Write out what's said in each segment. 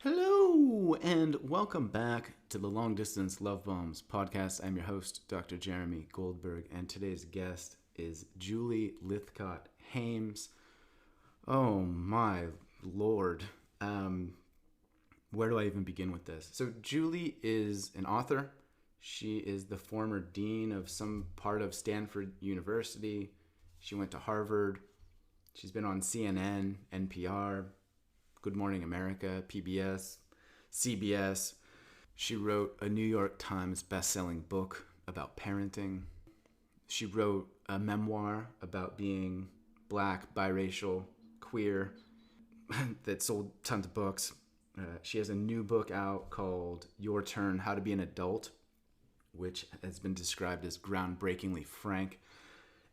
Hello, and welcome back to the Long Distance Love Bombs podcast. I'm your host, Dr. Jeremy Goldberg, and today's guest is Julie Lythcott-Haims. Oh my lord. Where do I even begin with this? So, Julie is an author. She is the former dean of some part of Stanford University. She went to Harvard. She's been on CNN, NPR, Good Morning America, PBS, CBS. She wrote a New York Times best-selling book about parenting. She wrote a memoir about being black, biracial, queer that sold tons of books. She has a new book out called Your Turn, How to Be an Adult, which has been described as groundbreakingly frank.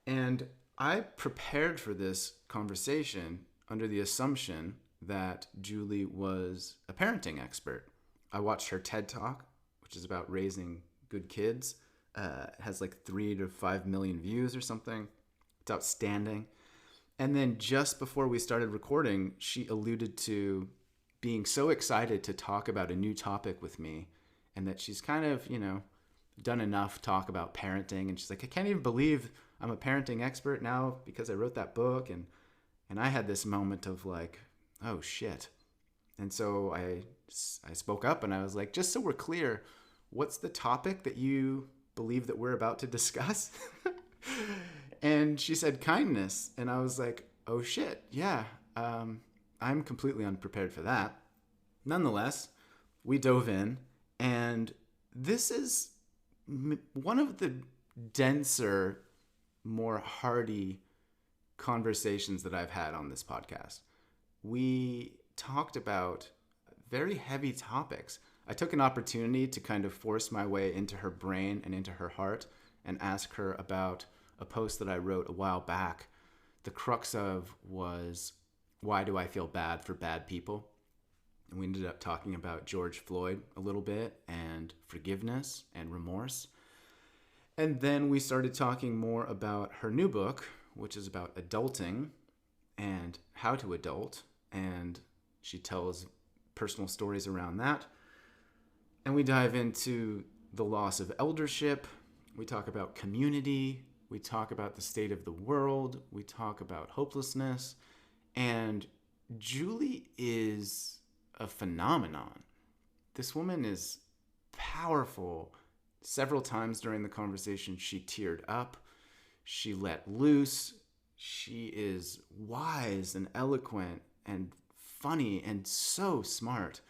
And I prepared for this conversation under the assumption that Julie was a parenting expert. I watched her TED Talk, which is about raising good kids. It has like 3 to 5 million views or something. It's outstanding. And then just before we started recording, she alluded to being so excited to talk about a new topic with me, and that she's kind of, done enough talk about parenting. And she's like, I can't even believe I'm a parenting expert now because I wrote that book. And I had this moment of like, oh shit. And so I spoke up and I was like, just so we're clear, what's the topic that you believe that we're about to discuss? And she said kindness. And I was like, oh shit, yeah, I'm completely unprepared for that. Nonetheless, we dove in, and this is one of the denser, more hearty conversations that I've had on this podcast. We talked about very heavy topics. I took an opportunity to kind of force my way into her brain and into her heart and ask her about a post that I wrote a while back. The crux of was, why do I feel bad for bad people? And we ended up talking about George Floyd a little bit, and forgiveness and remorse. And then we started talking more about her new book, which is about adulting and how to adult. And she tells personal stories around that. And we dive into the loss of eldership. We talk about community. We talk about the state of the world. We talk about hopelessness. And Julie is a phenomenon. This woman is powerful. Several times during the conversation, she teared up. She let loose. She is wise and eloquent and funny and so smart.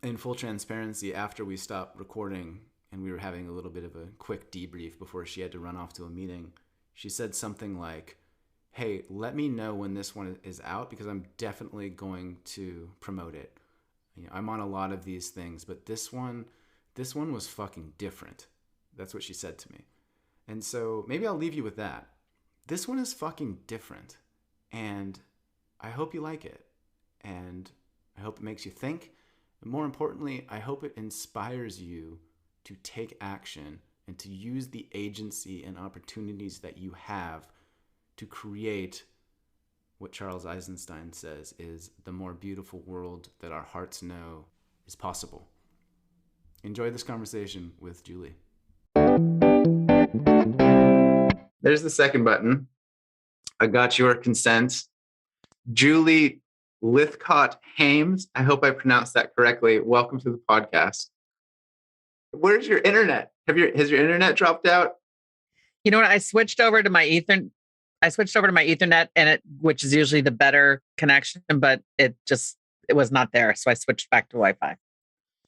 In full transparency, after we stopped recording and we were having a little bit of a quick debrief before she had to run off to a meeting, she said something like, hey, let me know when this one is out because I'm definitely going to promote it. I'm on a lot of these things, but this one was fucking different. That's what she said to me. And so maybe I'll leave you with that. This one is fucking different. And I hope you like it. And I hope it makes you think. And more importantly, I hope it inspires you to take action and to use the agency and opportunities that you have to create what Charles Eisenstein says is the more beautiful world that our hearts know is possible. Enjoy this conversation with Julie. There's the second button. I got your consent. Julie Lythcott-Haims. I hope I pronounced that correctly. Welcome to the podcast. Where's your internet? Has your internet dropped out? You know what? I switched over to my Ethernet, and which is usually the better connection, but it was not there. So I switched back to Wi-Fi.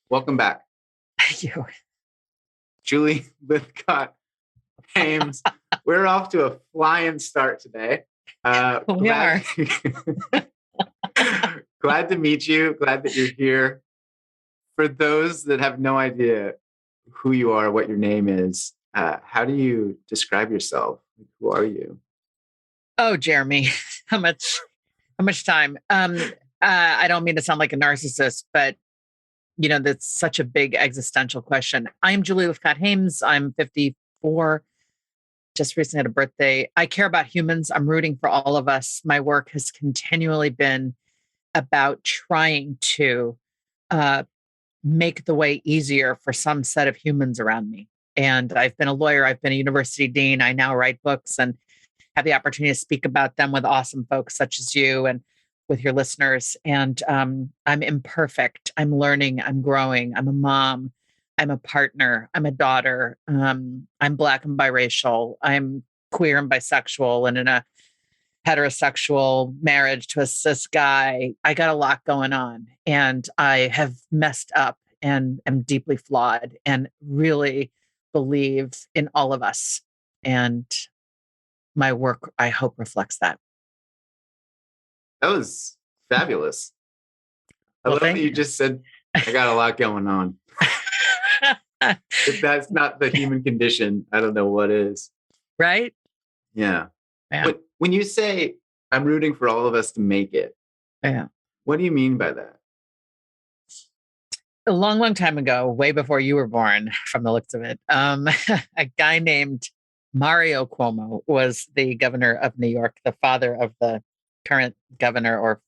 Welcome back. Thank you. Julie Lythcott-Haims. We're off to a flying start today. We are. Glad to meet you. Glad that you're here. For those that have no idea who you are, what your name is, how do you describe yourself? Who are you? Oh, Jeremy, how much time? I don't mean to sound like a narcissist, but that's such a big existential question. I'm Julie Lythcott-Haims. I'm 54. Just recently had a birthday. I care about humans. I'm rooting for all of us. My work has continually been about trying to make the way easier for some set of humans around me. And I've been a lawyer, I've been a university dean, I now write books and have the opportunity to speak about them with awesome folks such as you and with your listeners. And I'm imperfect. I'm learning. I'm growing. I'm a mom. I'm a partner. I'm a daughter. I'm Black and biracial. I'm queer and bisexual and in a heterosexual marriage to a cis guy. I got a lot going on and I have messed up and am deeply flawed and really believe in all of us. And my work, I hope, reflects that. That was fabulous. I Well, love that thank you you. just said, I got a lot going on. If that's not the human condition, I don't know what is. Right? Yeah. Yeah. When you say, I'm rooting for all of us to make it, Yeah. what do you mean by that? A long, long time ago, way before you were born, from the looks of it, a guy named Mario Cuomo was the governor of New York, the father of the current governor or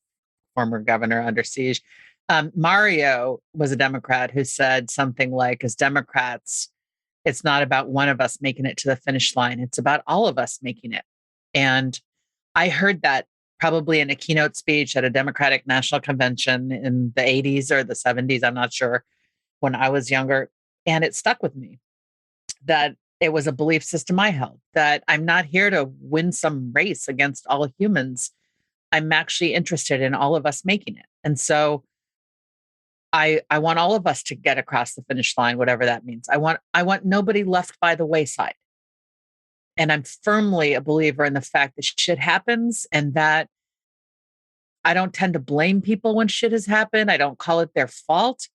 former governor under siege. Mario was a Democrat who said something like, as Democrats, it's not about one of us making it to the finish line. It's about all of us making it. And I heard that probably in a keynote speech at a Democratic National Convention in the 80s or the 70s. I'm not sure, when I was younger. And it stuck with me that it was a belief system I held, that I'm not here to win some race against all humans. I'm actually interested in all of us making it. And so I want all of us to get across the finish line, whatever that means. I want nobody left by the wayside. And I'm firmly a believer in the fact that shit happens and that I don't tend to blame people when shit has happened. I don't call it their fault.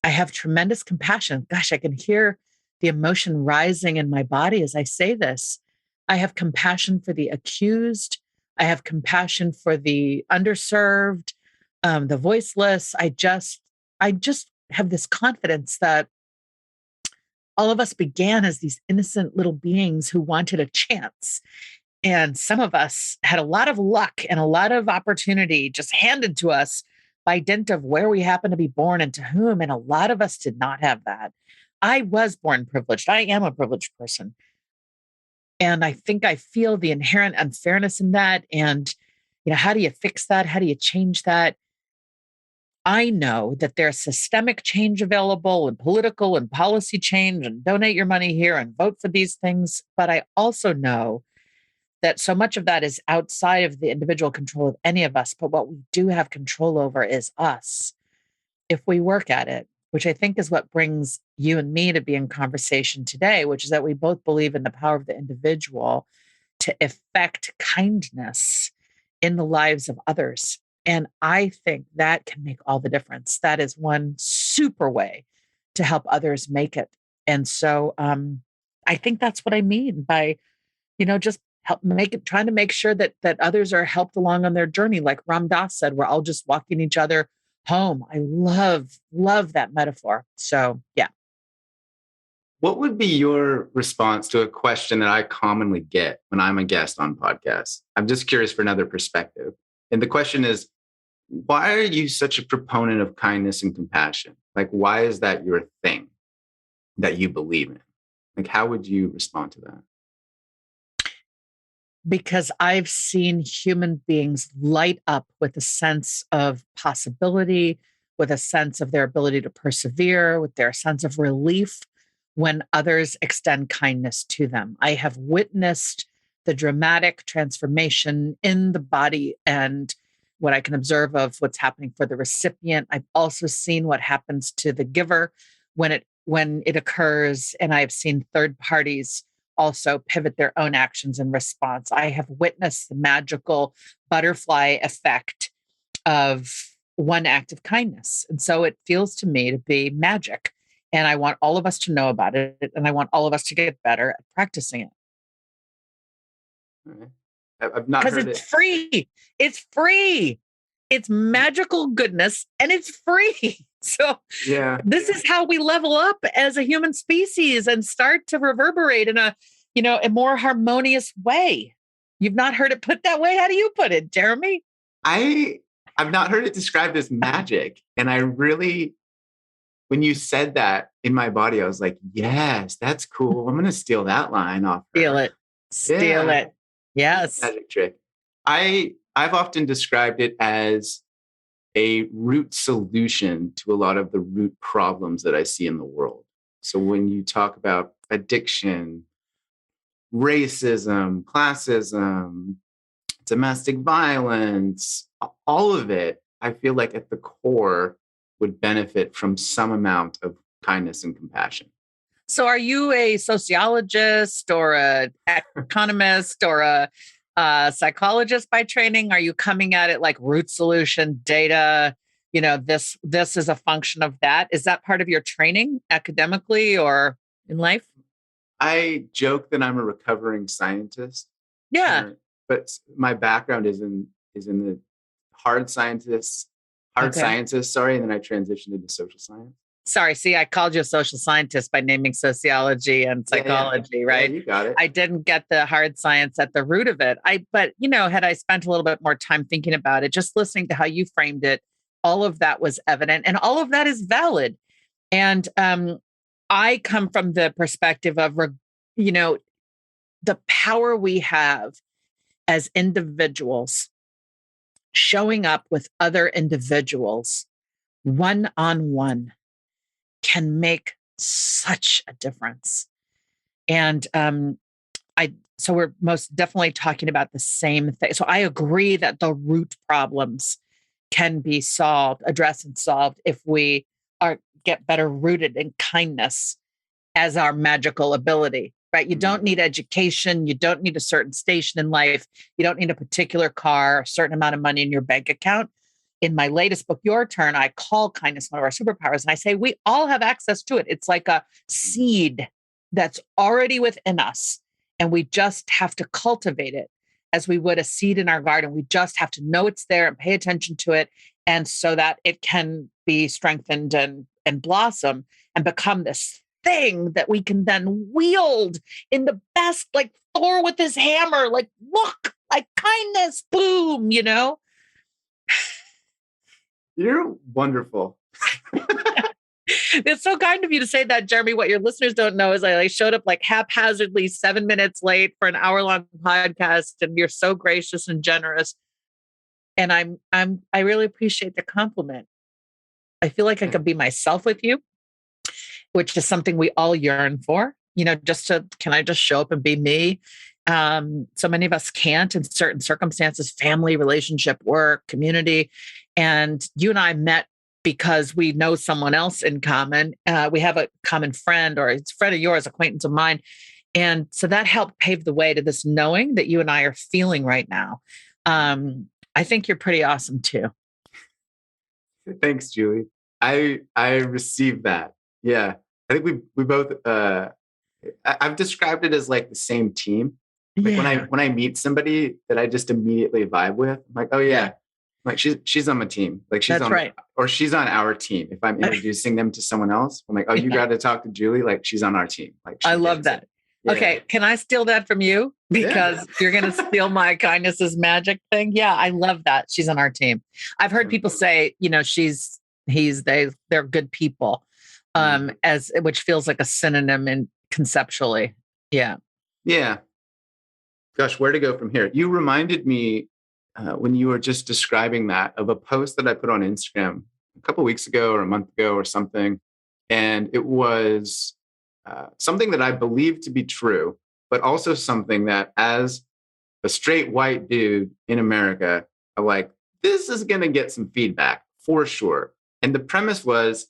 I have tremendous compassion. Gosh, I can hear the emotion rising in my body as I say this. I have compassion for the accused. I have compassion for the underserved, the voiceless. I just have this confidence that all of us began as these innocent little beings who wanted a chance. And some of us had a lot of luck and a lot of opportunity just handed to us by dint of where we happened to be born and to whom. And a lot of us did not have that. I was born privileged. I am a privileged person. And I think I feel the inherent unfairness in that. And, how do you fix that? How do you change that? I know that there's systemic change available and political and policy change and donate your money here and vote for these things. But I also know that so much of that is outside of the individual control of any of us. But what we do have control over is us if we work at it, which I think is what brings you and me to be in conversation today, which is that we both believe in the power of the individual to effect kindness in the lives of others. And I think that can make all the difference. That is one super way to help others make it. And so I think that's what I mean by, just help make it, trying to make sure that others are helped along on their journey. Like Ram Dass said, we're all just walking each other home. I love that metaphor. So yeah. What would be your response to a question that I commonly get when I'm a guest on podcasts? I'm just curious for another perspective. And the question is, why are you such a proponent of kindness and compassion? Like, why is that your thing that you believe in? Like, how would you respond to that? Because I've seen human beings light up with a sense of possibility, with a sense of their ability to persevere, with their sense of relief when others extend kindness to them. I have witnessed the dramatic transformation in the body and what I can observe of what's happening for the recipient. I've also seen what happens to the giver when it occurs, and I've seen third parties also pivot their own actions in response. I have witnessed the magical butterfly effect of one act of kindness. And so it feels to me to be magic. And I want all of us to know about it. And I want all of us to get better at practicing it. All right. I've not heard it. Because it's free. It's free. It's magical goodness and it's free. So this is how we level up as a human species and start to reverberate in a more harmonious way. You've not heard it put that way. How do you put it, Jeremy? I I've not heard it described as magic. And I really, when you said that in my body, I was like, yes, that's cool. I'm going to steal that line off Steal her. it. Steal Yeah. it. Yes. Magic trick. I've often described it as a root solution to a lot of the root problems that I see in the world. So when you talk about addiction, racism, classism, domestic violence, all of it, I feel like at the core would benefit from some amount of kindness and compassion. So are you a sociologist or an economist or a psychologist by training? Are you coming at it like root solution data? This is a function of that. Is that part of your training academically or in life? I joke that I'm a recovering scientist. Yeah. But my background is in the hard sciences, and then I transitioned into social science. Sorry, see, I called you a social scientist by naming sociology and psychology, right? Yeah, you got it. I didn't get the hard science at the root of it. But had I spent a little bit more time thinking about it, just listening to how you framed it, all of that was evident and all of that is valid. And I come from the perspective of, the power we have as individuals showing up with other individuals one-on-one can make such a difference. And so we're most definitely talking about the same thing. So I agree that the root problems can be addressed and solved if we get better rooted in kindness as our magical ability, right? You don't need education. You don't need a certain station in life. You don't need a particular car, a certain amount of money in your bank account. In my latest book, Your Turn, I call kindness one of our superpowers. And I say, we all have access to it. It's like a seed that's already within us. And we just have to cultivate it as we would a seed in our garden. We just have to know it's there and pay attention to it. And so that it can be strengthened and blossom and become this thing that we can then wield in the best, like Thor with his hammer, like, look, like kindness, boom, You're wonderful. It's so kind of you to say that, Jeremy. What your listeners don't know is I showed up like haphazardly 7 minutes late for an hour-long podcast, and you're so gracious and generous. And I really appreciate the compliment. I feel like I could be myself with you, which is something we all yearn for. Can I just show up and be me? So many of us can't in certain circumstances, family, relationship, work, community. And you and I met because we know someone else in common. We have a common friend, or it's a friend of yours, acquaintance of mine. And so that helped pave the way to this knowing that you and I are feeling right now. I think you're pretty awesome too. Thanks, Julie. I received that. Yeah. I think we both, I've described it as like the same team. Like when I meet somebody that I just immediately vibe with, I'm like, oh yeah. Like she's on my team. Like she's right. Or she's on our team. If I'm introducing them to someone else, I'm like, oh, you got to talk to Julie. Like she's on our team. Like I love that. Yeah. Okay. Can I steal that from you? Because you're going to steal my kindness is magic thing. Yeah. I love that. She's on our team. I've heard people say, they're good people. Which feels like a synonym and conceptually. Yeah. Yeah. Gosh, where to go from here? You reminded me when you were just describing that of a post that I put on Instagram a couple of weeks ago or a month ago or something. And it was something that I believe to be true, but also something that as a straight white dude in America, I'm like, this is going to get some feedback for sure. And the premise was,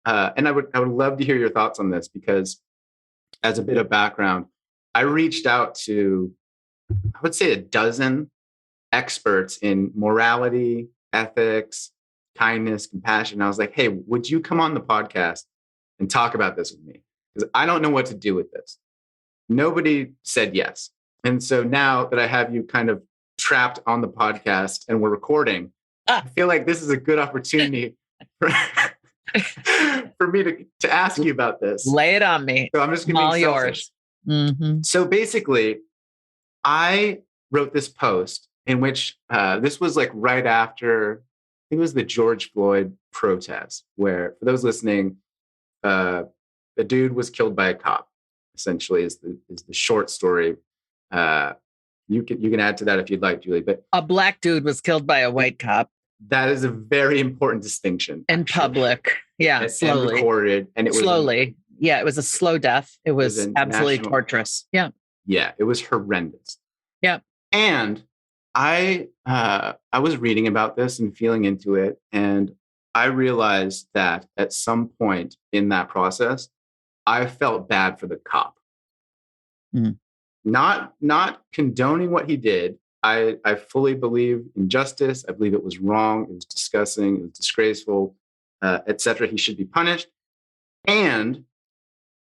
and I would love to hear your thoughts on this, because as a bit of background, I reached out to, I would say, a dozen experts in morality, ethics, kindness, compassion. I was like, hey, would you come on the podcast and talk about this with me? Because I don't know what to do with this. Nobody said yes. And so now that I have you kind of trapped on the podcast and we're recording, I feel like this is a good opportunity for me to ask you about this. Lay it on me. So I'm just going to be yours. Mm-hmm. So basically, I wrote this post in which this was like right after think it was the George Floyd protest, where, for those listening, a dude was killed by a cop. Essentially, is the short story. You can add to that if you'd like, Julie. But a black dude was killed by a white cop. That is a very important distinction. In public. Yeah, slowly. And recorded. And it was slowly. It was a slow death. It was absolutely torturous. Yeah. Yeah, it was horrendous. Yeah. And I was reading about this and feeling into it. And I realized that at some point in that process, I felt bad for the cop. Mm. Not condoning what he did. I fully believe in justice. I believe it was wrong. It was disgusting. It was disgraceful, etc. He should be punished. And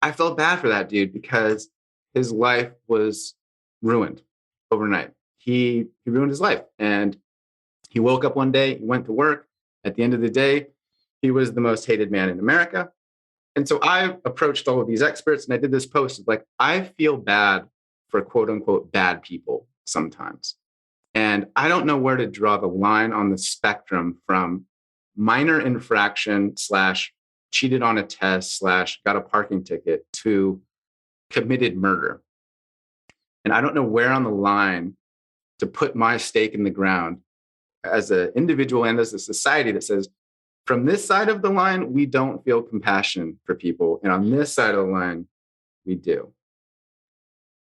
I felt bad for that dude because his life was ruined overnight. He ruined his life. And he woke up one day, he went to work. At the end of the day, he was the most hated man in America. And so I approached all of these experts and I did this post like, I feel bad for quote unquote bad people sometimes. And I don't know where to draw the line on the spectrum from minor infraction / cheated on a test / got a parking ticket to committed murder. And I don't know where on the line to put my stake in the ground as an individual and as a society that says, from this side of the line, we don't feel compassion for people. And on this side of the line, we do.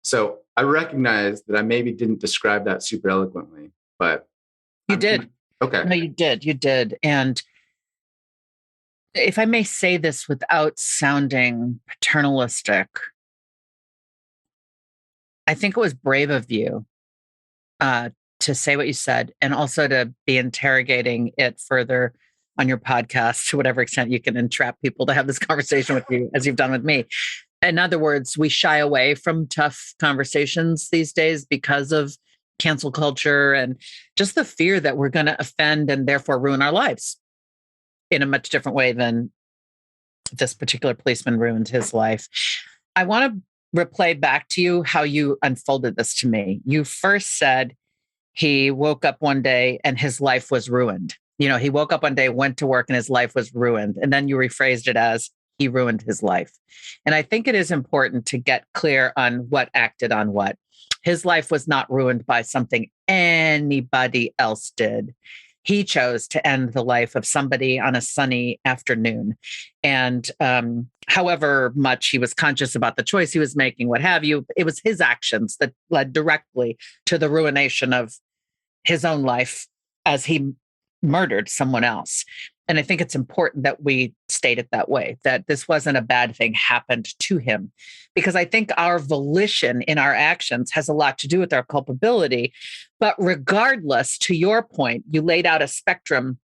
So I recognize that I maybe didn't describe that super eloquently, but you did. Okay. No, you did. And if I may say this without sounding paternalistic, I think it was brave of you to say what you said, and also to be interrogating it further on your podcast to whatever extent you can entrap people to have this conversation with you, as you've done with me. In other words, we shy away from tough conversations these days because of cancel culture and just the fear that we're going to offend and therefore ruin our lives in a much different way than this particular policeman ruined his life. I want to replay back to you how you unfolded this to me. You first said he woke up one day and his life was ruined. He woke up one day, went to work, and his life was ruined. And then you rephrased it as he ruined his life. And I think it is important to get clear on what acted on what. His life was not ruined by something anybody else did. He chose to end the life of somebody on a sunny afternoon. And however much he was conscious about the choice he was making, what have you, it was his actions that led directly to the ruination of his own life as he murdered someone else. And I think it's important that we state it that way, that this wasn't a bad thing happened to him, because I think our volition in our actions has a lot to do with our culpability. But regardless, to your point, you laid out a spectrum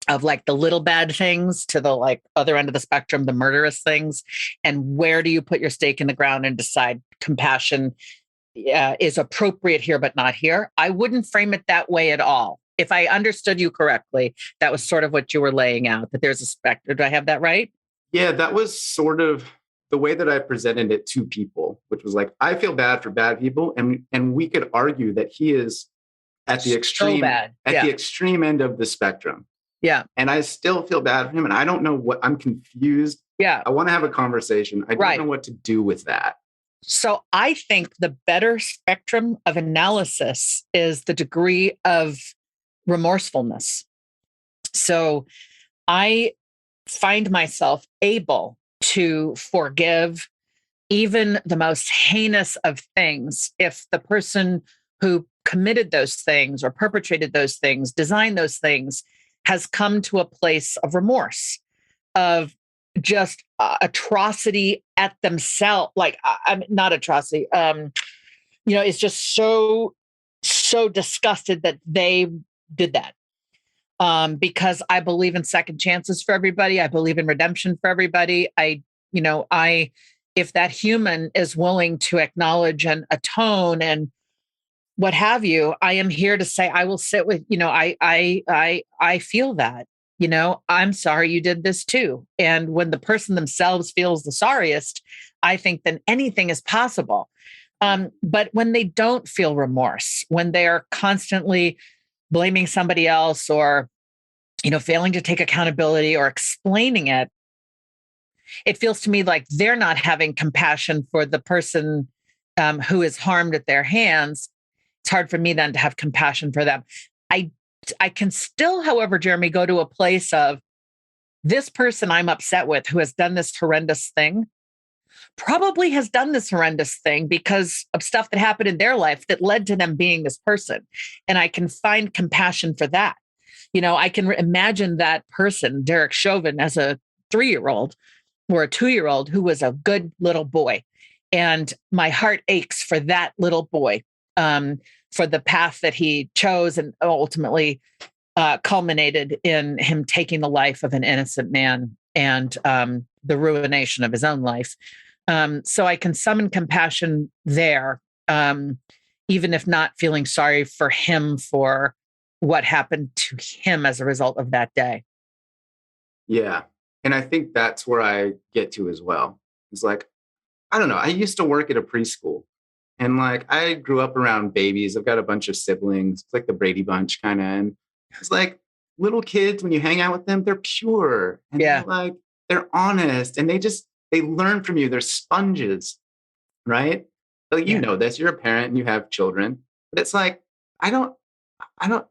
of like the little bad things to the like other end of the spectrum, the murderous things. And where do you put your stake in the ground and decide compassion is appropriate here, but not here? I wouldn't frame it that way at all. If I understood you correctly, that was sort of what you were laying out, that there's a spectrum. Do I have that right? Yeah, that was sort of the way that I presented it to people, which was like, I feel bad for bad people. And we could argue that he is at the extreme, the extreme end of the spectrum. Yeah. And I still feel bad for him. And I don't know what, I'm confused. Yeah. I want to have a conversation. I don't know what to do with that. So I think the better spectrum of analysis is the degree of remorsefulness. So I find myself able to forgive even the most heinous of things if the person who committed those things or perpetrated those things, designed those things, has come to a place of remorse, of just atrocity at themselves. Like, I'm not atrocity. It's just so disgusted that they did that. Because I believe in second chances for everybody. I believe in redemption for everybody. If that human is willing to acknowledge and atone and what have you, I am here to say, I will sit with, I feel that, I'm sorry you did this too. And when the person themselves feels the sorriest, I think then anything is possible. But when they don't feel remorse, when they are constantly blaming somebody else or failing to take accountability or explaining it, it feels to me like they're not having compassion for the person who is harmed at their hands. It's hard for me then to have compassion for them. I can still, however, Jeremy, go to a place of this person I'm upset with who has done this horrendous thing probably has done this horrendous thing because of stuff that happened in their life that led to them being this person. And I can find compassion for that. I can imagine that person, Derek Chauvin, as a 3-year-old or a 2-year-old who was a good little boy. And my heart aches for that little boy, for the path that he chose and ultimately culminated in him taking the life of an innocent man and the ruination of his own life. So I can summon compassion there, even if not feeling sorry for him for what happened to him as a result of that day. Yeah. And I think that's where I get to as well. It's like, I don't know. I used to work at a preschool and like I grew up around babies. I've got a bunch of siblings. It's like the Brady Bunch kind of. And it's like little kids, when you hang out with them, they're pure and they're honest and they learn from you. They're sponges, right? Like, you know this, you're a parent and you have children, but it's like, I don't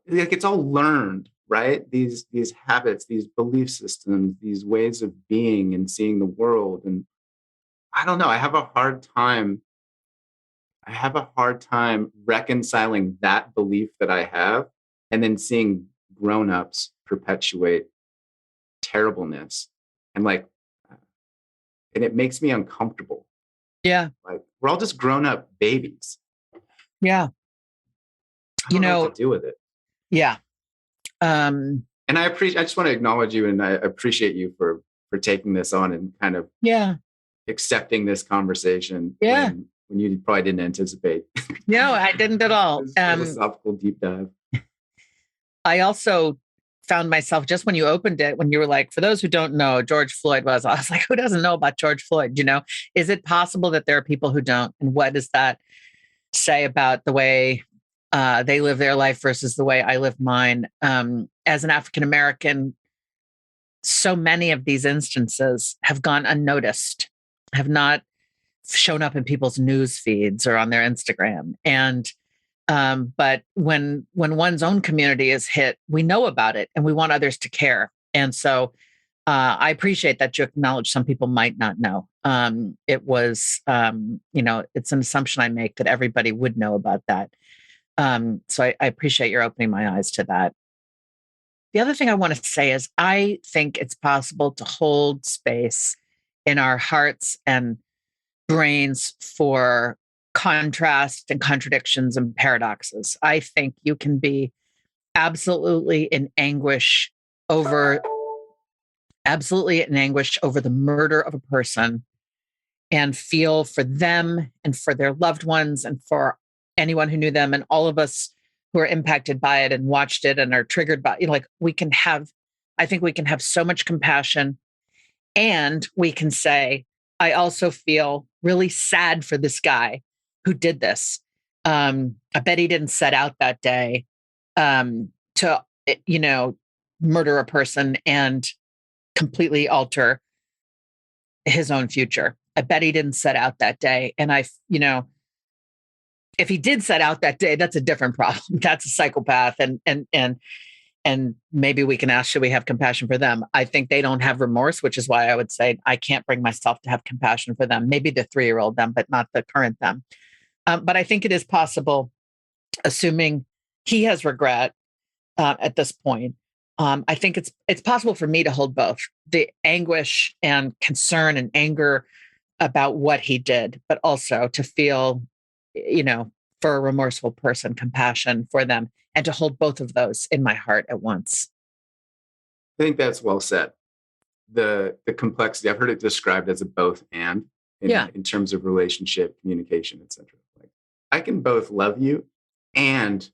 like, it's all learned, right? These habits, these belief systems, these ways of being and seeing the world. And I don't know, I have a hard time reconciling that belief that I have and then seeing grown-ups perpetuate terribleness and and it makes me uncomfortable. Yeah. Like, we're all just grown-up babies. Yeah. I don't know what to do with it. Yeah. And I just want to acknowledge you and I appreciate you for taking this on and kind of accepting this conversation when you probably didn't anticipate. No, I didn't at all. Philosophical deep dive. I also found myself just when you opened it, when you were like, for those who don't know, George Floyd I was like, who doesn't know about George Floyd? Is it possible that there are people who don't? And what does that say about the way they live their life versus the way I live mine? As an African-American, so many of these instances have gone unnoticed, have not shown up in people's news feeds or on their Instagram. And but when one's own community is hit, we know about it and we want others to care. And so I appreciate that you acknowledge some people might not know. It was, it's an assumption I make that everybody would know about that. So I appreciate your opening my eyes to that. The other thing I want to say is I think it's possible to hold space in our hearts and brains for contrast and contradictions and paradoxes. I think you can be absolutely in anguish over the murder of a person and feel for them and for their loved ones and for anyone who knew them and all of us who are impacted by it and watched it and are triggered by it. I think we can have so much compassion, and we can say, I also feel really sad for this guy who did this. I bet he didn't set out that day to, murder a person and completely alter his own future. I bet he didn't set out that day. And if he did set out that day, that's a different problem. That's a psychopath. And maybe we can ask, should we have compassion for them? I think they don't have remorse, which is why I would say I can't bring myself to have compassion for them. Maybe the 3-year-old them, but not the current them. But I think it is possible, assuming he has regret at this point. I think it's possible for me to hold both the anguish and concern and anger about what he did, but also to feel, for a remorseful person, compassion for them, and to hold both of those in my heart at once. I think that's well said. The complexity, I've heard it described as a both and in terms of relationship, communication, etc. Like, I can both love you and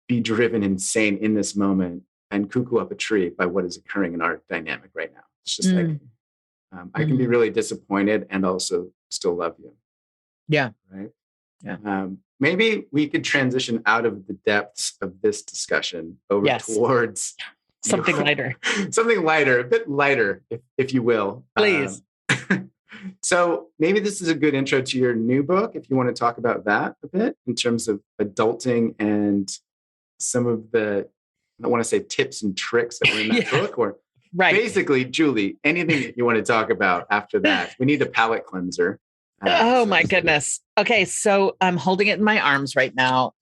be driven insane in this moment and cuckoo up a tree by what is occurring in our dynamic right now. It's just I can be really disappointed and also still love you. Yeah. Right. Yeah. Maybe we could transition out of the depths of this discussion over towards Something lighter. Something lighter, a bit lighter, if you will. Please. So maybe this is a good intro to your new book, if you want to talk about that a bit in terms of adulting and some of the, I don't want to say tips and tricks that were in that book, or basically, Julie, anything that you want to talk about after that. We need a palate cleanser. Oh my goodness. Okay, so I'm holding it in my arms right now.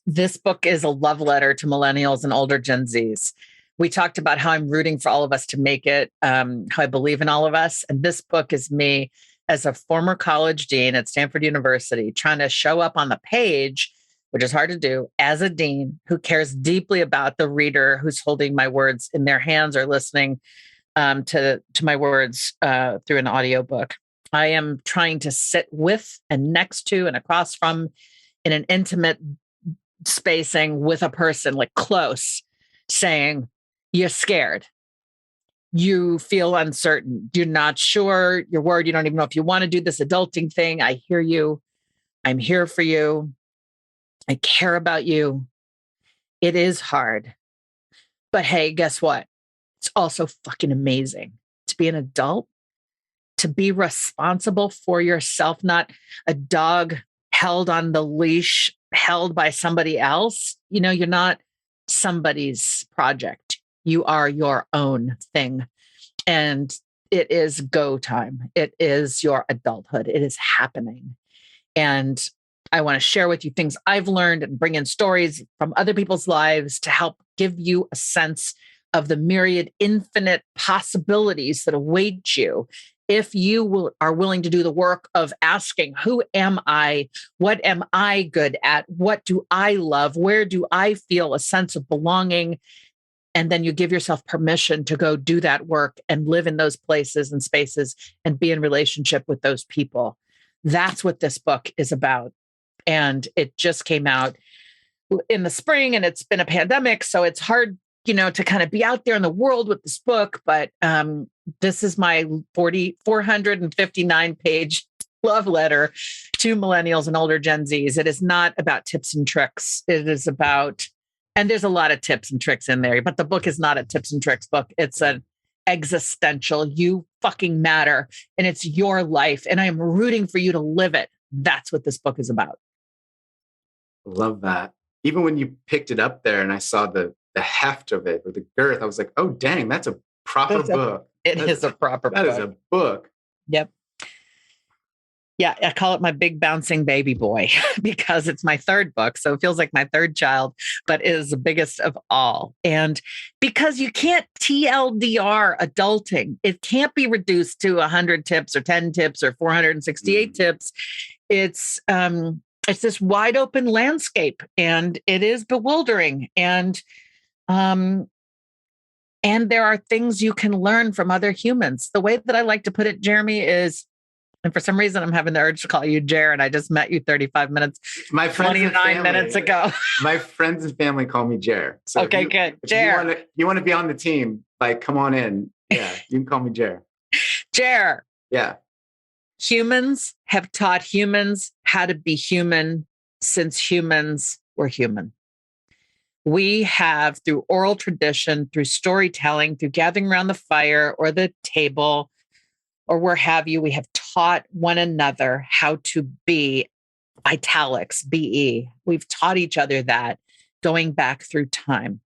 This book is a love letter to millennials and older Gen Zs. We talked about how I'm rooting for all of us to make it, how I believe in all of us. And this book is me as a former college dean at Stanford University, trying to show up on the page, which is hard to do, as a dean who cares deeply about the reader who's holding my words in their hands or listening to my words through an audiobook. I am trying to sit with and next to and across from in an intimate spacing with a person, like close, saying, you're scared. You feel uncertain. You're not sure. You're worried. You don't even know if you want to do this adulting thing. I hear you. I'm here for you. I care about you. It is hard. But hey, guess what? It's also fucking amazing to be an adult, to be responsible for yourself, not a dog held on the leash, held by somebody else. You know, you're not somebody's project. You are your own thing. And it is go time. It is your adulthood. It is happening. And I want to share with you things I've learned and bring in stories from other people's lives to help give you a sense of the myriad, infinite possibilities that await you if you are willing to do the work of asking, who am I? What am I good at? What do I love? Where do I feel a sense of belonging? And then you give yourself permission to go do that work and live in those places and spaces and be in relationship with those people. That's what this book is about. And it just came out in the spring, and it's been a pandemic, so it's hard, to kind of be out there in the world with this book. But this is my 459-page love letter to millennials and older Gen Zs. It is not about tips and tricks. It is about, and there's a lot of tips and tricks in there, but the book is not a tips and tricks book. It's an existential, you fucking matter, and it's your life, and I am rooting for you to live it. That's what this book is about. Love that. Even when you picked it up there and I saw the heft of it, or the girth, I was like, oh, dang, that's a proper book. It is a proper book. That is a book. Yep. Yeah, I call it my big bouncing baby boy because it's my third book. So it feels like my third child, but it is the biggest of all. And because you can't TLDR adulting, it can't be reduced to 100 tips or 10 tips or 468 tips. It's this wide open landscape, and it is bewildering. And there are things you can learn from other humans. The way that I like to put it, Jeremy, is, and for some reason, I'm having the urge to call you Jer, and I just met you 35 minutes, my 29 minutes ago. My friends and family call me Jer. So okay, good. Jer. You want to be on the team, like, come on in. Yeah, you can call me Jer. Jer. Yeah. Humans have taught humans how to be human since humans were human. We have, through oral tradition, through storytelling, through gathering around the fire or the table, or where have you, we have taught one another how to be, italics, BE. We've taught each other that going back through time.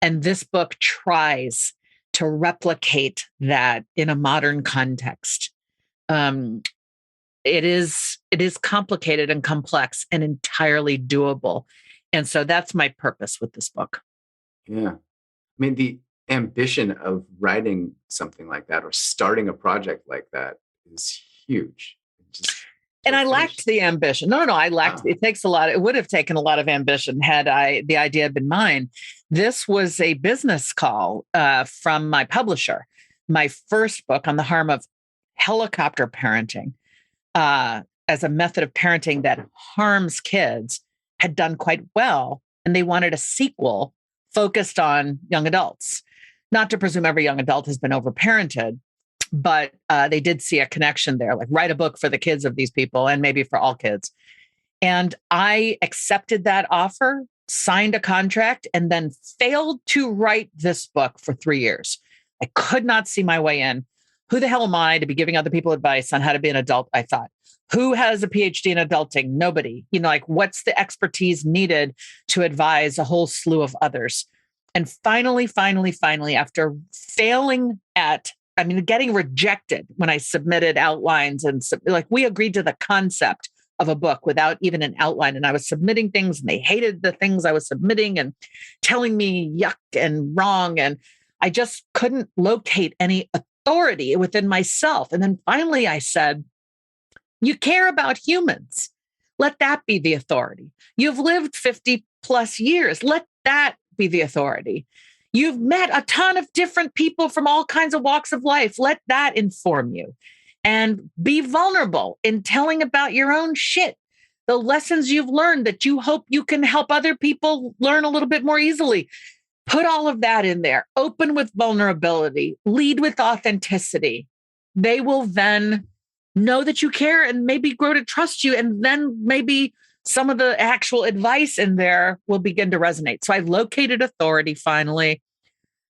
And this book tries to replicate that in a modern context. It is complicated and complex and entirely doable. And so that's my purpose with this book. Yeah. I mean, the ambition of writing something like that or starting a project like that is huge. And I lacked the ambition. No, I lacked. It takes a lot. It would have taken a lot of ambition had the idea been mine. This was a business call from my publisher. My first book on the harm of helicopter parenting as a method of parenting that harms kids had done quite well. And they wanted a sequel focused on young adults. Not to presume every young adult has been overparented, but they did see a connection there, like write a book for the kids of these people and maybe for all kids. And I accepted that offer signed a contract, and then failed to write this book for 3 years. I could not see my way in. Who the hell am I to be giving other people advice on how to be an adult? I thought. Who has a PhD in adulting? Nobody. Like, what's the expertise needed to advise a whole slew of others? And finally, after failing getting rejected when I submitted outlines and we agreed to the concept of a book without even an outline. And I was submitting things and they hated the things I was submitting and telling me yuck and wrong. And I just couldn't locate any authority within myself. And then finally I said, you care about humans. Let that be the authority. You've lived 50 plus years. Let that be the authority. You've met a ton of different people from all kinds of walks of life. Let that inform you. And be vulnerable in telling about your own shit, the lessons you've learned that you hope you can help other people learn a little bit more easily. Put all of that in there. Open with vulnerability. Lead with authenticity. They will then know that you care and maybe grow to trust you. And then maybe some of the actual advice in there will begin to resonate. So I located authority finally.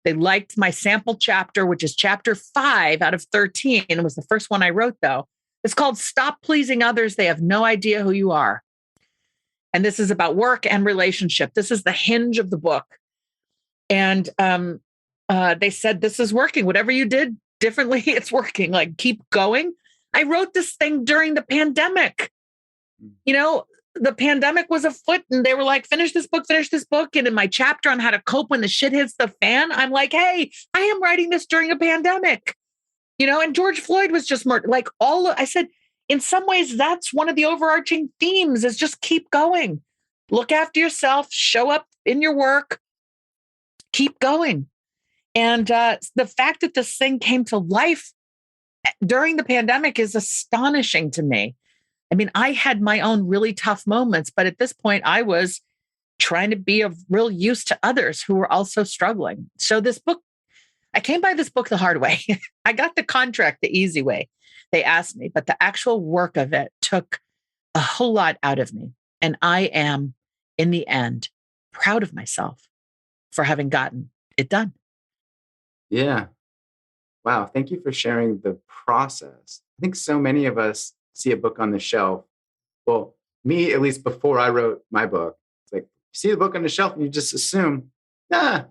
They liked my sample chapter, which is chapter 5 out of 13. It was the first one I wrote, though. It's called Stop Pleasing Others. They have no idea who you are. And this is about work and relationship. This is the hinge of the book. And they said, this is working. Whatever you did differently, it's working. Like, keep going. I wrote this thing during the pandemic. The pandemic was afoot and they were like, finish this book. And in my chapter on how to cope when the shit hits the fan, I'm like, hey, I am writing this during a pandemic, and George Floyd was just murdered. I said, in some ways, that's one of the overarching themes is just keep going, look after yourself, show up in your work, keep going. And the fact that this thing came to life during the pandemic is astonishing to me. I had my own really tough moments, but at this point I was trying to be of real use to others who were also struggling. So this book, I came by this book the hard way. I got the contract the easy way. They asked me, but the actual work of it took a whole lot out of me. And I am, in the end, proud of myself for having gotten it done. Yeah. Wow. Thank you for sharing the process. I think so many of us see a book on the shelf. Well, me, at least before I wrote my book, it's like, you see the book on the shelf and you just assume, they're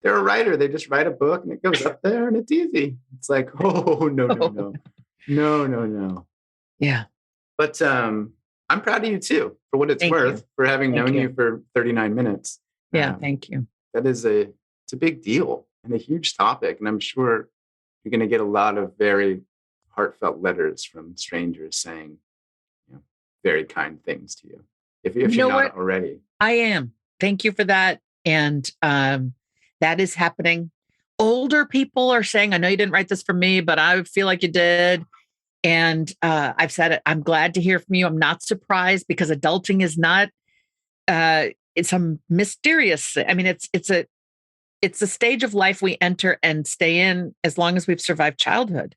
a writer. They just write a book and it goes up there and it's easy. It's like, oh, no. Yeah. But I'm proud of you too, for what it's worth, for having known you for 39 minutes. Yeah, thank you. That is it's a big deal and a huge topic. And I'm sure you're going to get a lot of very heartfelt letters from strangers saying very kind things to you. If you're not already. I am. Thank you for that. And that is happening. Older people are saying, I know you didn't write this for me, but I feel like you did. And I've said it. I'm glad to hear from you. I'm not surprised because adulting is not, it's a mysterious, it's a stage of life we enter and stay in as long as we've survived childhood.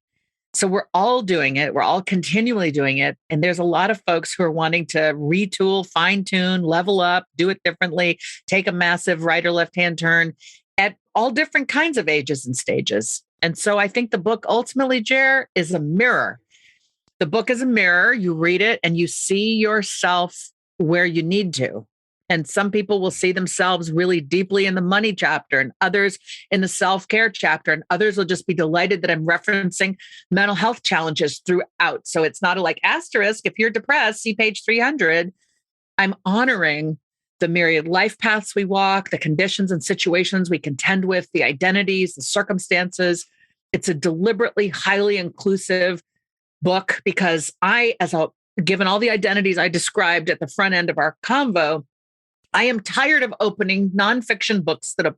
So we're all doing it. We're all continually doing it. And there's a lot of folks who are wanting to retool, fine tune, level up, do it differently, take a massive right or left-hand turn at all different kinds of ages and stages. And so I think the book ultimately, Jer, is a mirror. The book is a mirror. You read it and you see yourself where you need to. And some people will see themselves really deeply in the money chapter and others in the self-care chapter. And others will just be delighted that I'm referencing mental health challenges throughout. So it's not a asterisk. If you're depressed, see page 300. I'm honoring the myriad life paths we walk, the conditions and situations we contend with, the identities, the circumstances. It's a deliberately highly inclusive book because given all the identities I described at the front end of our convo, I am tired of opening nonfiction books that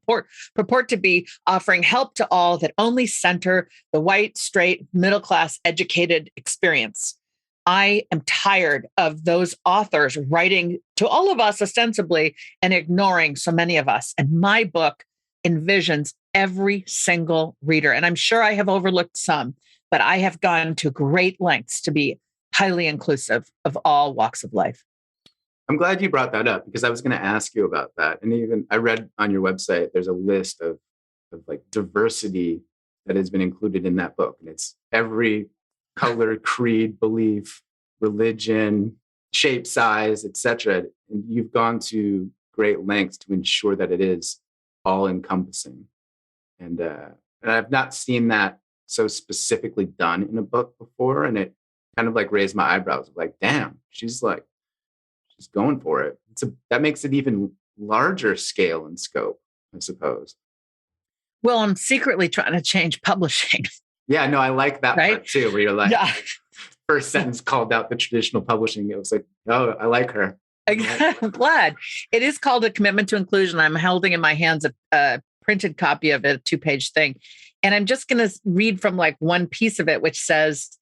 purport to be offering help to all that only center the white, straight, middle-class, educated experience. I am tired of those authors writing to all of us ostensibly and ignoring so many of us. And my book envisions every single reader. And I'm sure I have overlooked some, but I have gone to great lengths to be highly inclusive of all walks of life. I'm glad you brought that up because I was going to ask you about that. And even I read on your website, there's a list of like diversity that has been included in that book. And it's every color, creed, belief, religion, shape, size, etc. And you've gone to great lengths to ensure that it is all encompassing. And I've not seen that so specifically done in a book before. And it kind of like raised my eyebrows, like, damn, she's going for it. That makes it even larger scale and scope, I suppose. Well, I'm secretly trying to change publishing. Yeah, no, I like that right? part too, where you're like, yeah. First sentence called out the traditional publishing. It was like, oh, I like her. I'm glad. It is called A Commitment to Inclusion. I'm holding in my hands a printed copy of it, a 2-page thing. And I'm just going to read from like one piece of it, which says,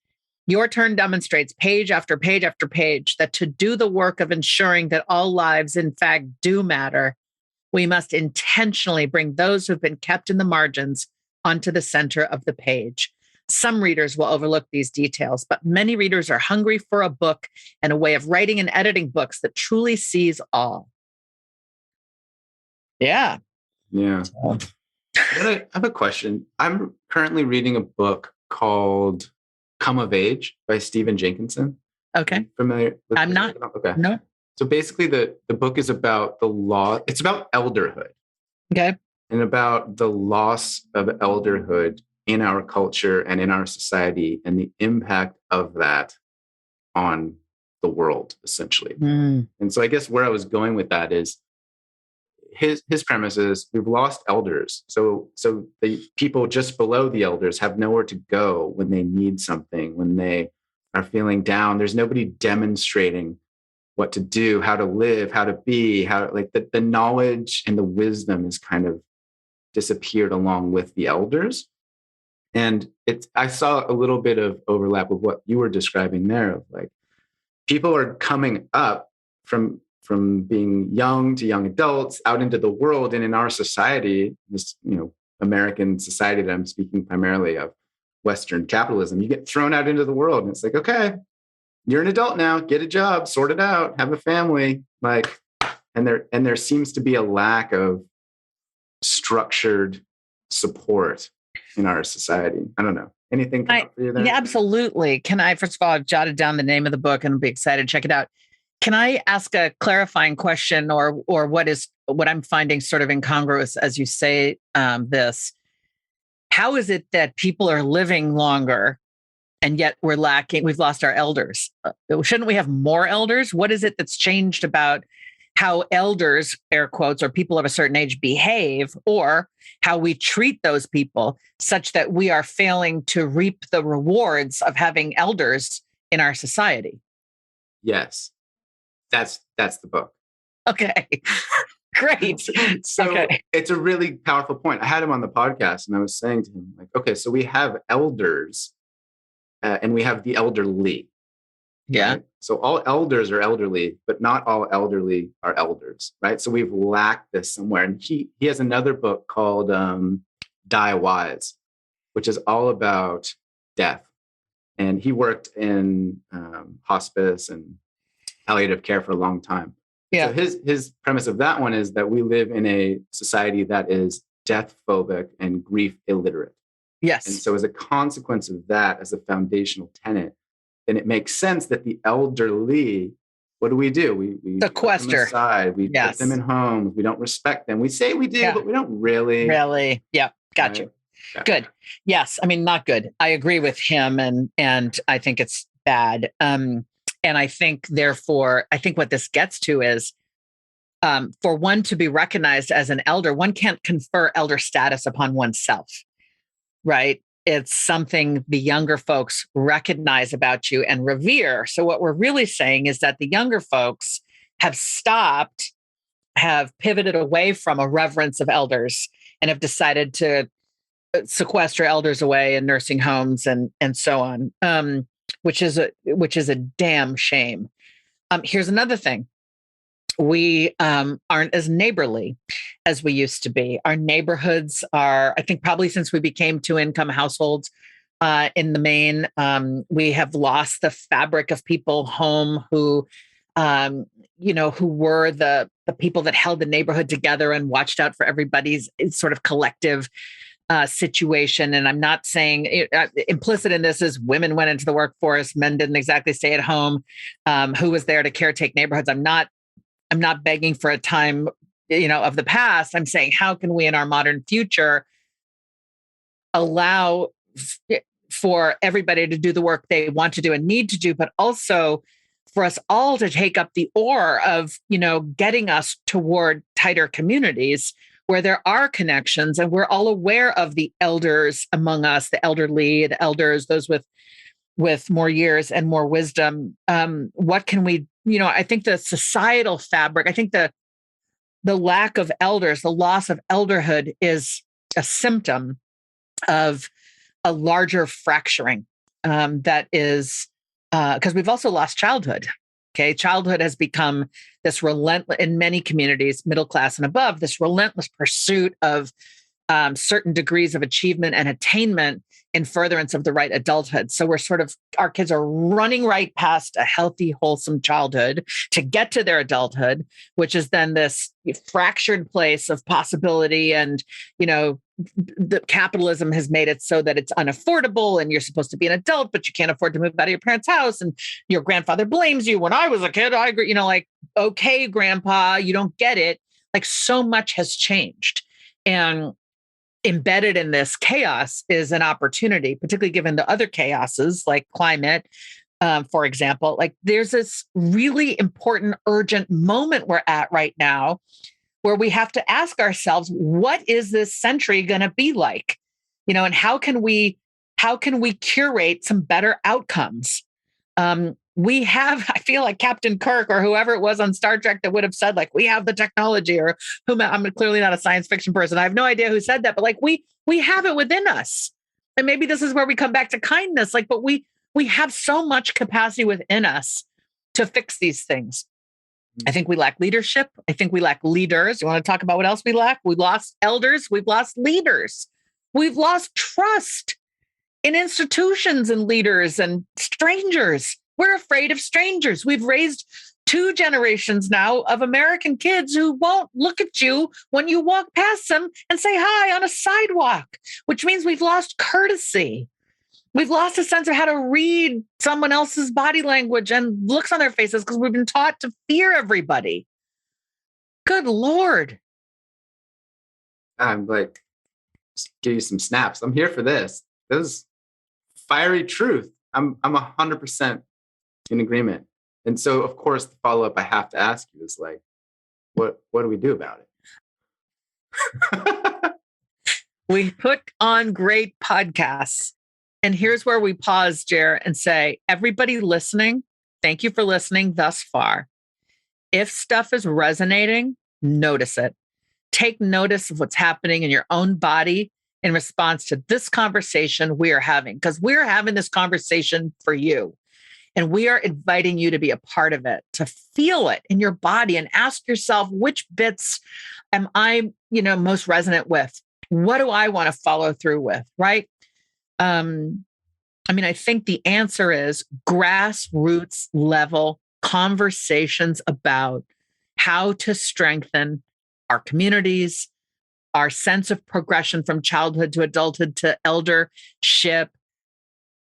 your turn demonstrates page after page after page that to do the work of ensuring that all lives, in fact, do matter, we must intentionally bring those who've been kept in the margins onto the center of the page. Some readers will overlook these details, but many readers are hungry for a book and a way of writing and editing books that truly sees all. Yeah. Yeah. So. I have a question. I'm currently reading a book called Come of Age by Stephen Jenkinson. Okay. Familiar with I'm not. Okay. No. So basically the book is about the law. It's about elderhood. Okay. And about the loss of elderhood in our culture and in our society and the impact of that on the world, essentially. Mm. And so I guess where I was going with that is his premise is we've lost elders. So the people just below the elders have nowhere to go when they need something, when they are feeling down. There's nobody demonstrating what to do, how to live, how to be, how like the knowledge and the wisdom is kind of disappeared along with the elders. And I saw a little bit of overlap with what you were describing there of like people are coming up from being young to young adults out into the world. And in our society, this, American society that I'm speaking primarily of, Western capitalism, you get thrown out into the world and it's like, okay, you're an adult now, get a job, sort it out, have a family. Like, and there seems to be a lack of structured support in our society. I don't know. Anything come up for you there? Yeah, absolutely. Can I, first of all, I've jotted down the name of the book and I'll be excited to check it out. Can I ask a clarifying question or what I'm finding sort of incongruous as you say this? How is it that people are living longer and yet we've lost our elders? Shouldn't we have more elders? What is it that's changed about how elders, air quotes, or people of a certain age behave, or how we treat those people such that we are failing to reap the rewards of having elders in our society? Yes. That's the book. Okay. Great. So okay. It's a really powerful point. I had him on the podcast and I was saying to him, like, okay, so we have elders and we have the elderly. Yeah. Right? So all elders are elderly, but not all elderly are elders, right? So we've lacked this somewhere. And he has another book called Die Wise, which is all about death. And he worked in hospice and palliative care for a long time. Yeah. So his premise of that one is that we live in a society that is death phobic and grief illiterate. Yes. And so as a consequence of that, as a foundational tenet, then it makes sense that the elderly, what do? We sequester. Put them aside. We put them in homes. We don't respect them. We say we do, but we don't really. Really. Yeah. Got right? You. Yeah. Good. Yes. I mean, not good. I agree with him and I think it's bad. And I think, therefore, what this gets to is for one to be recognized as an elder, one can't confer elder status upon oneself, right? It's something the younger folks recognize about you and revere. So what we're really saying is that the younger folks have pivoted away from a reverence of elders and have decided to sequester elders away in nursing homes and so on. Which is a damn shame. Here's another thing. We aren't as neighborly as we used to be. Our neighborhoods are, I think probably since we became 2-income households in the main, we have lost the fabric of people home who who were the people that held the neighborhood together and watched out for everybody's sort of collective situation. And I'm not saying implicit in this is women went into the workforce, men didn't exactly stay at home. Who was there to caretake neighborhoods? I'm not begging for a time, of the past. I'm saying, how can we in our modern future allow for everybody to do the work they want to do and need to do, but also for us all to take up the oar of, getting us toward tighter communities where there are connections and we're all aware of the elders among us, the elderly, the elders, those with more years and more wisdom. What can we, I think the societal fabric, I think the lack of elders, the loss of elderhood is a symptom of a larger fracturing that is, because we've also lost childhood. Okay. Childhood has become this relentless, in many communities, middle class and above, this relentless pursuit of certain degrees of achievement and attainment in furtherance of the right adulthood. So our kids are running right past a healthy, wholesome childhood to get to their adulthood, which is then this fractured place of possibility. And, the capitalism has made it so that it's unaffordable and you're supposed to be an adult, but you can't afford to move out of your parents' house. And your grandfather blames you. When I was a kid, I agree, okay, grandpa, you don't get it. Like so much has changed. And embedded in this chaos is an opportunity, particularly given the other chaoses like climate, for example. Like there's this really important, urgent moment we're at right now where we have to ask ourselves, what is this century going to be like? And how can we curate some better outcomes? I feel like Captain Kirk or whoever it was on Star Trek that would have said, like, we have the technology, or I'm clearly not a science fiction person. I have no idea who said that, but like we have it within us. And maybe this is where we come back to kindness. Like, but we have so much capacity within us to fix these things. I think we lack leadership. I think we lack leaders. You want to talk about what else we lack? We lost elders. We've lost leaders. We've lost trust in institutions and leaders and strangers. We're afraid of strangers. We've raised 2 generations now of American kids who won't look at you when you walk past them and say hi on a sidewalk, which means we've lost courtesy. We've lost a sense of how to read someone else's body language and looks on their faces because we've been taught to fear everybody. Good Lord. I'm like, just give you some snaps. I'm here for this. This is fiery truth. I'm 100% in agreement. And so, of course, the follow-up I have to ask you is like, what do we do about it? We put on great podcasts. And here's where we pause, Jer, and say, everybody listening, thank you for listening thus far. If stuff is resonating, notice it. Take notice of what's happening in your own body in response to this conversation we are having, because we're having this conversation for you. And we are inviting you to be a part of it, to feel it in your body and ask yourself, which bits am I, most resonant with? What do I want to follow through with, right? I think the answer is grassroots level conversations about how to strengthen our communities, our sense of progression from childhood to adulthood to eldership,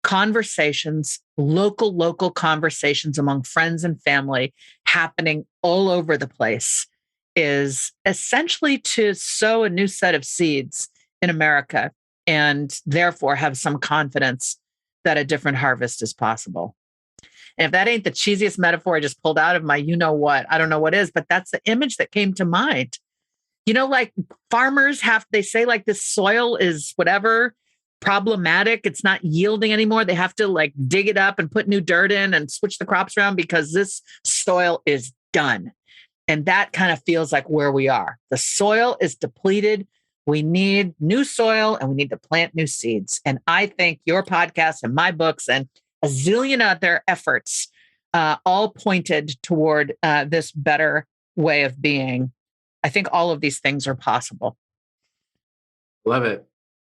conversations, local conversations among friends and family happening all over the place is essentially to sow a new set of seeds in America and therefore have some confidence that a different harvest is possible. And if that ain't the cheesiest metaphor I just pulled out of my you-know-what, I don't know what is, but that's the image that came to mind. Like farmers they say like this soil is whatever, problematic. It's not yielding anymore. They have to like dig it up and put new dirt in and switch the crops around because this soil is done. And that kind of feels like where we are. The soil is depleted. We need new soil and we need to plant new seeds. And I think your podcast and my books and a zillion other efforts all pointed toward this better way of being. I think all of these things are possible. Love it.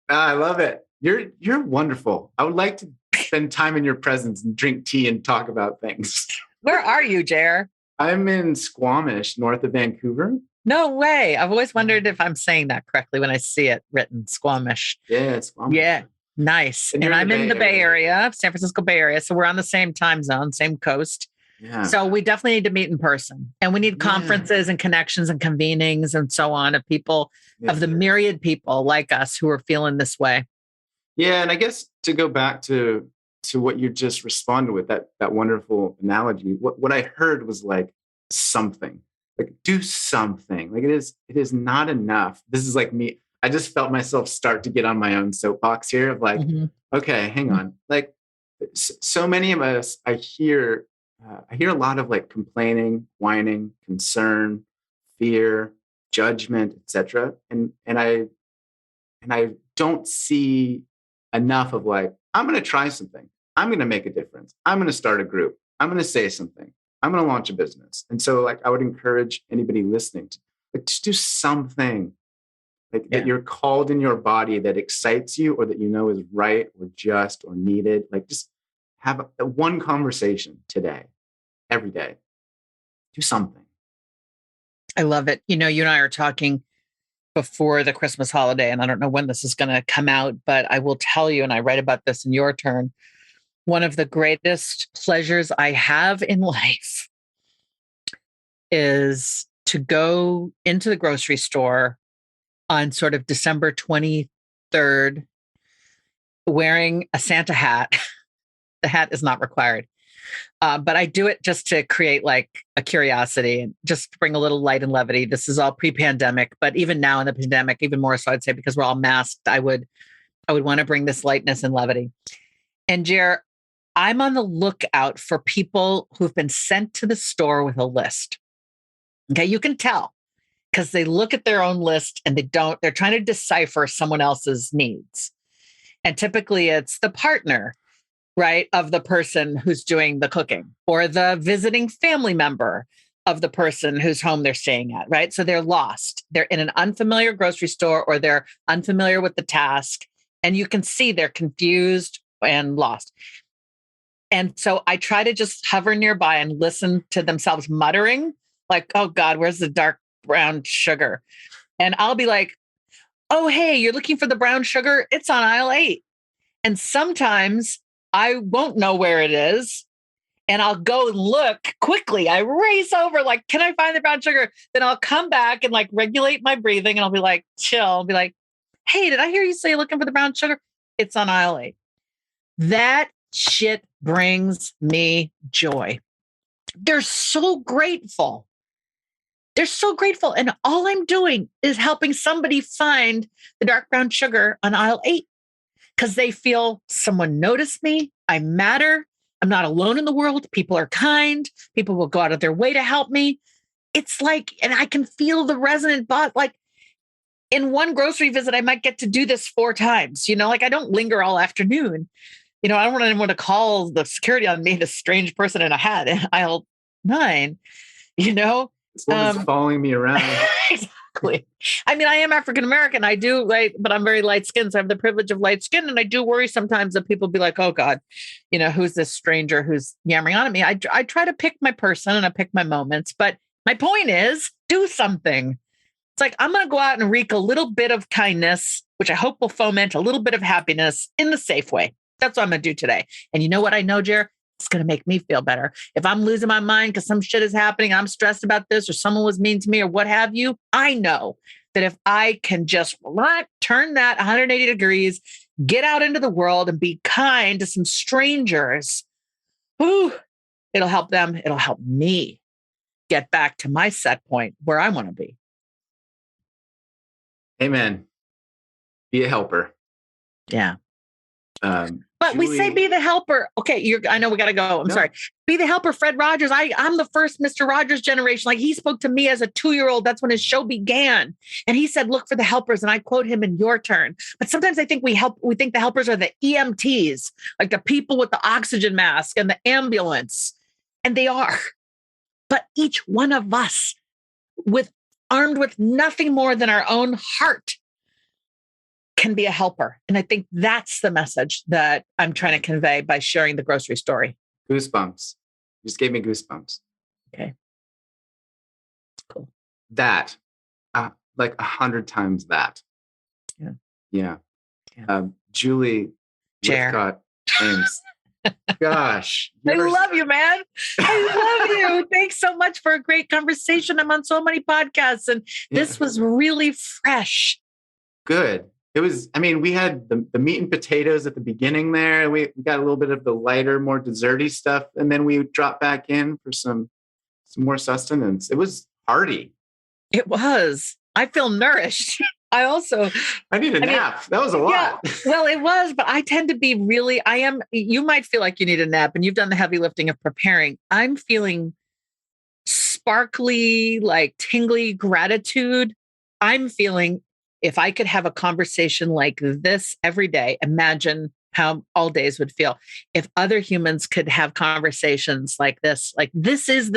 I love it. You're wonderful. I would like to spend time in your presence and drink tea and talk about things. Where are you, Jer? I'm in Squamish, north of Vancouver. No way. I've always wondered if I'm saying that correctly when I see it written Squamish. Yeah, it's Squamish. Yeah. Nice. And I'm in the Bay Area, San Francisco Bay Area. So we're on the same time zone, same coast. Yeah. So we definitely need to meet in person, and we need conferences and connections and convenings and so on of people, of the myriad people like us who are feeling this way. Yeah. And I guess to go back to what you just responded with, that wonderful analogy, what I heard was like something, like do something. Like it is not enough. This is like me. I just felt myself start to get on my own soapbox here of like, okay, hang on. Like so many of us, I hear a lot of like complaining, whining, concern, fear, judgment, etc. And I don't see enough of like, I'm going to try something. I'm going to make a difference. I'm going to start a group. I'm going to say something. I'm going to launch a business. And so like, I would encourage anybody listening to like, just do something like that you're called in your body that excites you or that you know is right or just or needed. Like just have one conversation today, every day. Do something. I love it. You know, you and I are talking before the Christmas holiday, and I don't know when this is going to come out, but I will tell you, and I write about this in your turn, one of the greatest pleasures I have in life is to go into the grocery store on sort of December 23rd, wearing a Santa hat. The hat is not required. But I do it just to create like a curiosity and just bring a little light and levity. This is all pre-pandemic, but even now in the pandemic, even more so, I'd say, because we're all masked, I would want to bring this lightness and levity. And Jer, I'm on the lookout for people who've been sent to the store with a list. Okay, you can tell because they look at their own list and they're trying to decipher someone else's needs. And typically it's the partner, right, of the person who's doing the cooking or the visiting family member of the person whose home they're staying at, right? So they're lost. They're in an unfamiliar grocery store or they're unfamiliar with the task. And you can see they're confused and lost. And so I try to just hover nearby and listen to themselves muttering like, oh God, where's the dark brown sugar? And I'll be like, oh, hey, you're looking for the brown sugar? It's on aisle 8. And sometimes I won't know where it is. And I'll go and look quickly. I race over, like, can I find the brown sugar? Then I'll come back and like regulate my breathing. And I'll be like, chill. I'll be like, hey, did I hear you say you're looking for the brown sugar? It's on aisle 8. That shit brings me joy. They're so grateful. They're so grateful. And all I'm doing is helping somebody find the dark brown sugar on aisle 8 because they feel someone noticed me. I matter. I'm not alone in the world. People are kind. People will go out of their way to help me. It's like, and I can feel the resonant buzz. Like in one grocery visit, I might get to do this 4 times. You know, like I don't linger all afternoon. You know, I don't want anyone to call the security on me, this strange person in a hat in aisle 9, you know? This woman's following me around. Exactly. I mean, I am African-American. I do, right? But I'm very light skinned. So I have the privilege of light skin. And I do worry sometimes that people be like, oh God, you know, who's this stranger who's yammering on at me? I try to pick my person and I pick my moments. But my point is do something. It's like, I'm going to go out and wreak a little bit of kindness, which I hope will foment a little bit of happiness in the safe way. That's what I'm going to do today. And you know what I know, Jer? It's going to make me feel better. If I'm losing my mind because some shit is happening, I'm stressed about this or someone was mean to me or what have you, I know that if I can just turn that 180 degrees, get out into the world and be kind to some strangers, it'll help them. It'll help me get back to my set point where I want to be. Amen. Be a helper. Yeah. But Julie, we say be the helper. Okay, I know we got to go. I'm sorry. Be the helper, Fred Rogers. I'm the first Mr. Rogers generation. Like he spoke to me as a 2-year-old. That's when his show began. And he said, look for the helpers. And I quote him in your turn. But sometimes I think we think the helpers are the EMTs, like the people with the oxygen mask and the ambulance. And they are. But each one of us armed with nothing more than our own heart can be a helper. And I think that's the message that I'm trying to convey by sharing the grocery story. Goosebumps. You just gave me goosebumps. Okay. Cool. That, like 100 times that. Yeah. Yeah. Yeah. Julie Chair. Lythcott-Haims. Gosh. I love you, man. I love you. Thanks so much for a great conversation. I'm on so many podcasts, and this was really fresh. Good. It was, I mean, we had the meat and potatoes at the beginning there. We got a little bit of the lighter, more desserty stuff, and then we dropped back in for some more sustenance. It was hearty. It was. I feel nourished. I need a nap. That was a lot. Yeah, well, it was, but I tend to be really, you might feel like you need a nap and you've done the heavy lifting of preparing. I'm feeling sparkly, like tingly gratitude. I'm feeling if I could have a conversation like this every day, imagine how all days would feel. If other humans could have conversations like this is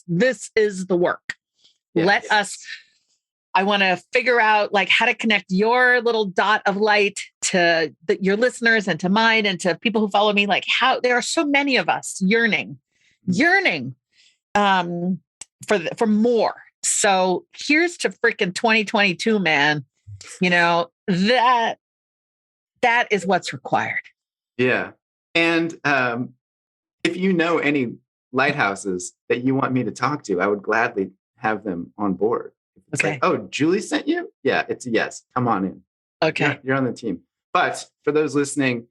this is the work. Yes. I want to figure out like how to connect your little dot of light to your listeners and to mine and to people who follow me. Like how there are so many of us yearning for more. So here's to freaking 2022, man. You know, that is what's required. Yeah. And if you know any lighthouses that you want me to talk to, I would gladly have them on board. It's okay. Like, oh, Julie sent you? Yeah, it's a yes. Come on in. Okay. You're on the team. But for those listening,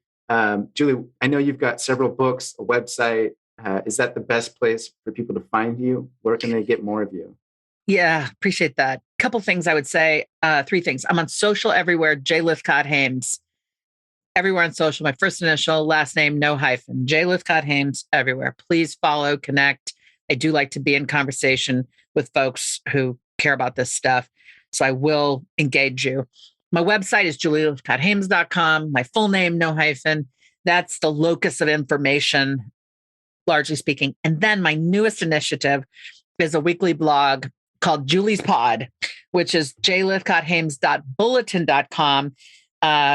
Julie, I know you've got several books, a website. Is that the best place for people to find you? Where can they get more of you? Yeah, appreciate that. Couple things I would say, 3 things. I'm on social everywhere, J. Lythcott-Haims. Everywhere on social, my first initial, last name, no hyphen, J. Lythcott-Haims everywhere. Please follow, connect. I do like to be in conversation with folks who care about this stuff. So I will engage you. My website is julielythcotthaims.com. My full name, no hyphen. That's the locus of information, largely speaking. And then my newest initiative is a weekly blog called Julie's Pod, which is jlythcotthaims.bulletin.com.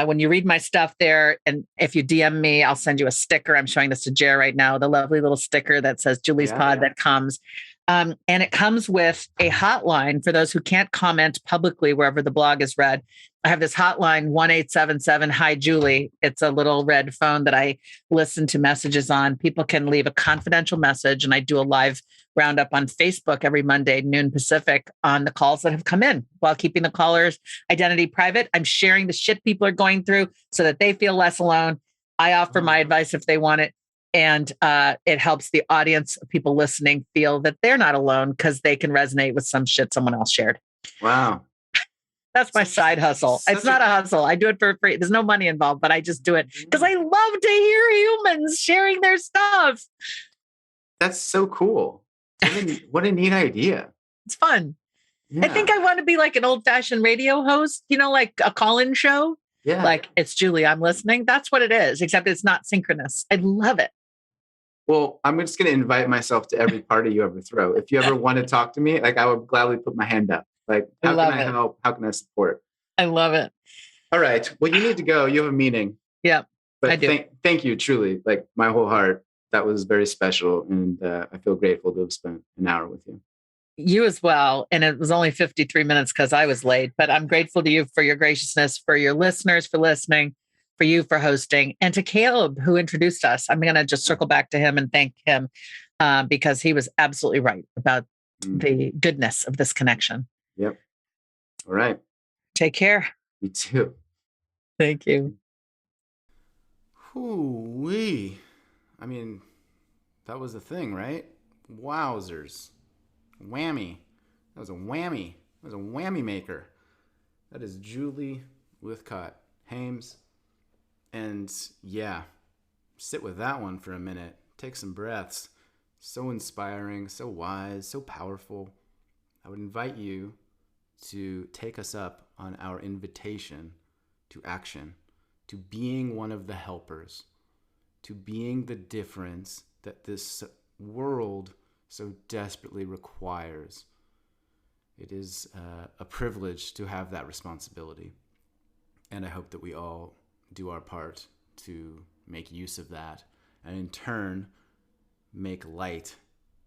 When you read my stuff there, and if you DM me, I'll send you a sticker. I'm showing this to Jer right now, the lovely little sticker that says Julie's Pod that comes. And it comes with a hotline for those who can't comment publicly wherever the blog is read. I have this hotline, 1-877 Hi Julie. It's a little red phone that I listen to messages on. People can leave a confidential message, and I do a live roundup on Facebook every Monday, noon Pacific, on the calls that have come in while keeping the caller's identity private. I'm sharing the shit people are going through so that they feel less alone. I offer my advice if they want it. And it helps the audience, people listening, feel that they're not alone because they can resonate with some shit someone else shared. Wow. That's my side hustle. It's not a hustle. I do it for free. There's no money involved, but I just do it because I love to hear humans sharing their stuff. That's so cool. What a neat idea. It's fun. Yeah. I think I want to be like an old-fashioned radio host, like a call-in show. Yeah. Like, it's Julie, I'm listening. That's what it is, except it's not synchronous. I love it. Well, I'm just going to invite myself to every party you ever throw. If you ever want to talk to me, like I would gladly put my hand up. Like, how can I help? How can I support? I love it. All right. Well, you need to go. You have a meeting. Yeah, but I do. Thank you, truly. Like my whole heart. That was very special. And I feel grateful to have spent an hour with you. You as well. And it was only 53 minutes because I was late, but I'm grateful to you for your graciousness, for your listeners, for listening, for you for hosting, and to Caleb, who introduced us. I'm going to just circle back to him and thank him because he was absolutely right about the goodness of this connection. Yep. All right. Take care. You too. Thank you. Hoo-wee. I mean, that was the thing, right? Wowzers. Whammy. That was a whammy. That was a whammy maker. That is Julie Lythcott-Haims. And yeah, sit with that one for a minute. Take some breaths. So inspiring, so wise, so powerful. I would invite you to take us up on our invitation to action, to being one of the helpers, to being the difference that this world so desperately requires. It is a privilege to have that responsibility. And I hope that we all do our part to make use of that and in turn make light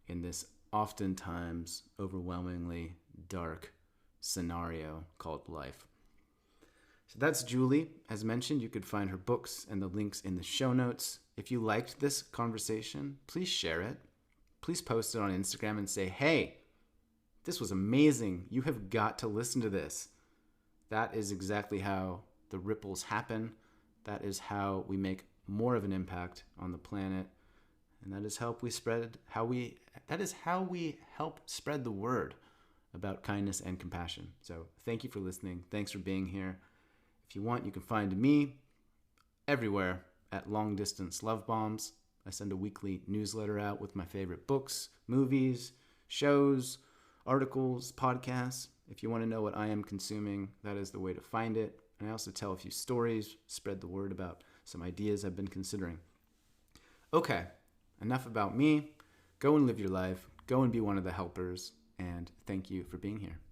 in this oftentimes overwhelmingly dark scenario called life. So that's Julie. As mentioned, you could find her books and the links in the show notes. If you liked this conversation, please share it. Please post it on Instagram and say, hey, this was amazing. You have got to listen to this. That is exactly how the ripples happen. That is how we make more of an impact on the planet. And that is how we help spread the word about kindness and compassion. So thank you for listening. Thanks for being here. If you want, you can find me everywhere at Long Distance Love Bombs. I send a weekly newsletter out with my favorite books, movies, shows, articles, podcasts. If you want to know what I am consuming, that is the way to find it. And I also tell a few stories, spread the word about some ideas I've been considering. Okay, enough about me. Go and live your life. Go and be one of the helpers. And thank you for being here.